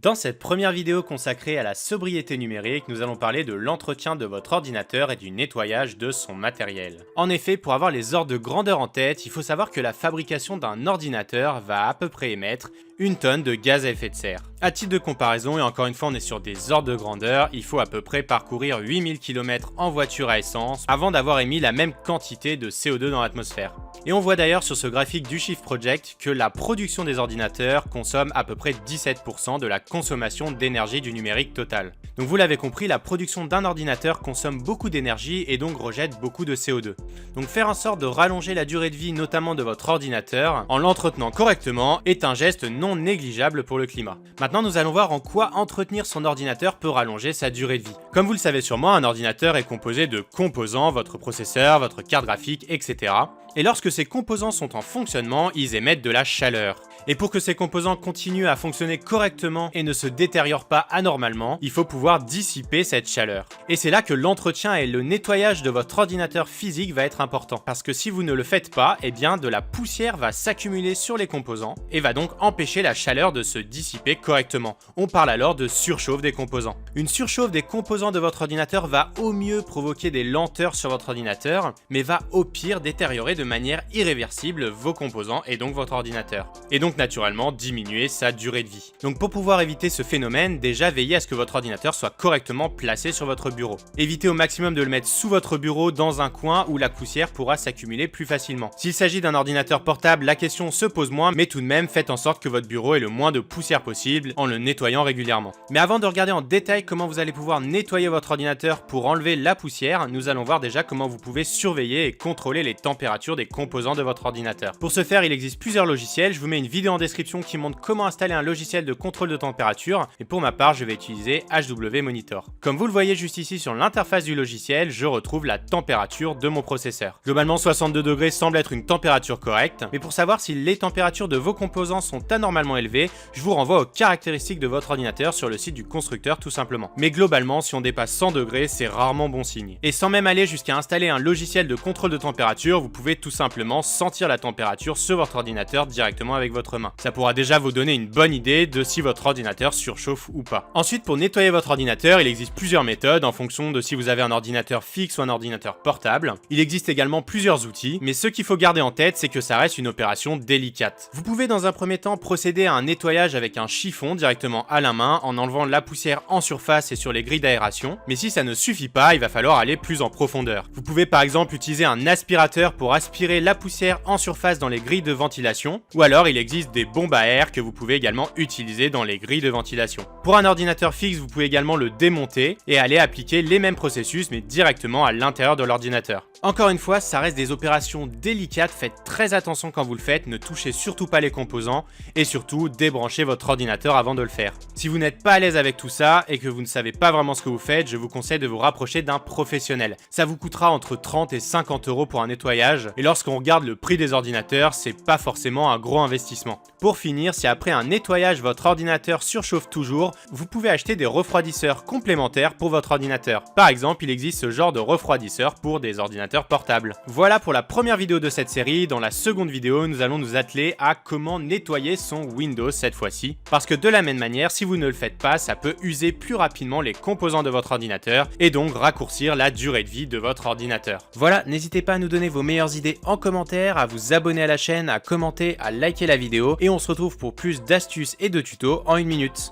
Dans cette première vidéo consacrée à la sobriété numérique, nous allons parler de l'entretien de votre ordinateur et du nettoyage de son matériel. En effet, pour avoir les ordres de grandeur en tête, il faut savoir que la fabrication d'un ordinateur va à peu près émettre 1 tonne de gaz à effet de serre. À titre de comparaison, et encore une fois on est sur des ordres de grandeur, il faut à peu près parcourir 8000 km en voiture à essence avant d'avoir émis la même quantité de CO2 dans l'atmosphère. Et on voit d'ailleurs sur ce graphique du Shift Project que la production des ordinateurs consomme à peu près 17% de la consommation d'énergie du numérique total. Donc vous l'avez compris, la production d'un ordinateur consomme beaucoup d'énergie et donc rejette beaucoup de CO2. Donc faire en sorte de rallonger la durée de vie notamment de votre ordinateur en l'entretenant correctement est un geste non négligeable pour le climat. Maintenant nous allons voir en quoi entretenir son ordinateur peut rallonger sa durée de vie. Comme vous le savez sûrement, un ordinateur est composé de composants, votre processeur, votre carte graphique, etc. Et lorsque ces composants sont en fonctionnement, ils émettent de la chaleur. Et pour que ces composants continuent à fonctionner correctement et ne se détériorent pas anormalement, il faut pouvoir dissiper cette chaleur. Et c'est là que l'entretien et le nettoyage de votre ordinateur physique va être important. Parce que si vous ne le faites pas, eh bien de la poussière va s'accumuler sur les composants et va donc empêcher la chaleur de se dissiper correctement. On parle alors de surchauffe des composants. Une surchauffe des composants de votre ordinateur va au mieux provoquer des lenteurs sur votre ordinateur, mais va au pire détériorer de manière irréversible vos composants et donc votre ordinateur. Et donc naturellement diminuer sa durée de vie. Donc pour pouvoir éviter ce phénomène, déjà veillez à ce que votre ordinateur soit correctement placé sur votre bureau. Évitez au maximum de le mettre sous votre bureau dans un coin où la poussière pourra s'accumuler plus facilement. S'il s'agit d'un ordinateur portable, la question se pose moins, mais tout de même faites en sorte que votre bureau ait le moins de poussière possible en le nettoyant régulièrement. Mais avant de regarder en détail comment vous allez pouvoir nettoyer votre ordinateur pour enlever la poussière, nous allons voir déjà comment vous pouvez surveiller et contrôler les températures des composants de votre ordinateur. Pour ce faire, il existe plusieurs logiciels, je vous mets une vidéo en description qui montre comment installer un logiciel de contrôle de température, et pour ma part je vais utiliser HW Monitor. Comme vous le voyez juste ici sur l'interface du logiciel, je retrouve la température de mon processeur. Globalement 62 degrés semble être une température correcte, mais pour savoir si les températures de vos composants sont anormalement élevées, je vous renvoie aux caractéristiques de votre ordinateur sur le site du constructeur tout simplement. Mais globalement si on dépasse 100 degrés, c'est rarement bon signe. Et sans même aller jusqu'à installer un logiciel de contrôle de température, vous pouvez tout simplement sentir la température sur votre ordinateur directement avec votre main. Ça pourra déjà vous donner une bonne idée de si votre ordinateur surchauffe ou pas. Ensuite, pour nettoyer votre ordinateur, il existe plusieurs méthodes en fonction de si vous avez un ordinateur fixe ou un ordinateur portable. Il existe également plusieurs outils, mais ce qu'il faut garder en tête, c'est que ça reste une opération délicate. Vous pouvez dans un premier temps procéder à un nettoyage avec un chiffon directement à la main en enlevant la poussière en surface et sur les grilles d'aération, mais si ça ne suffit pas, il va falloir aller plus en profondeur. Vous pouvez par exemple utiliser un aspirateur pour aspirer la poussière en surface dans les grilles de ventilation, ou alors il existe des bombes à air que vous pouvez également utiliser dans les grilles de ventilation. Pour un ordinateur fixe, vous pouvez également le démonter et aller appliquer les mêmes processus mais directement à l'intérieur de l'ordinateur. Encore une fois, ça reste des opérations délicates, faites très attention quand vous le faites, ne touchez surtout pas les composants et surtout débranchez votre ordinateur avant de le faire. Si vous n'êtes pas à l'aise avec tout ça et que vous ne savez pas vraiment ce que vous faites, je vous conseille de vous rapprocher d'un professionnel. Ça vous coûtera entre 30 et 50 € pour un nettoyage et lorsqu'on regarde le prix des ordinateurs, c'est pas forcément un gros investissement. Pour finir, si après un nettoyage votre ordinateur surchauffe toujours, vous pouvez acheter des refroidisseurs complémentaires pour votre ordinateur. Par exemple, il existe ce genre de refroidisseur pour des ordinateurs portables. Voilà pour la première vidéo de cette série. Dans la seconde vidéo, nous allons nous atteler à comment nettoyer son Windows cette fois-ci. Parce que de la même manière, si vous ne le faites pas, ça peut user plus rapidement les composants de votre ordinateur et donc raccourcir la durée de vie de votre ordinateur. Voilà, n'hésitez pas à nous donner vos meilleures idées en commentaire, à vous abonner à la chaîne, à commenter, à liker la vidéo et on se retrouve pour plus d'astuces et de tutos en 1 minute.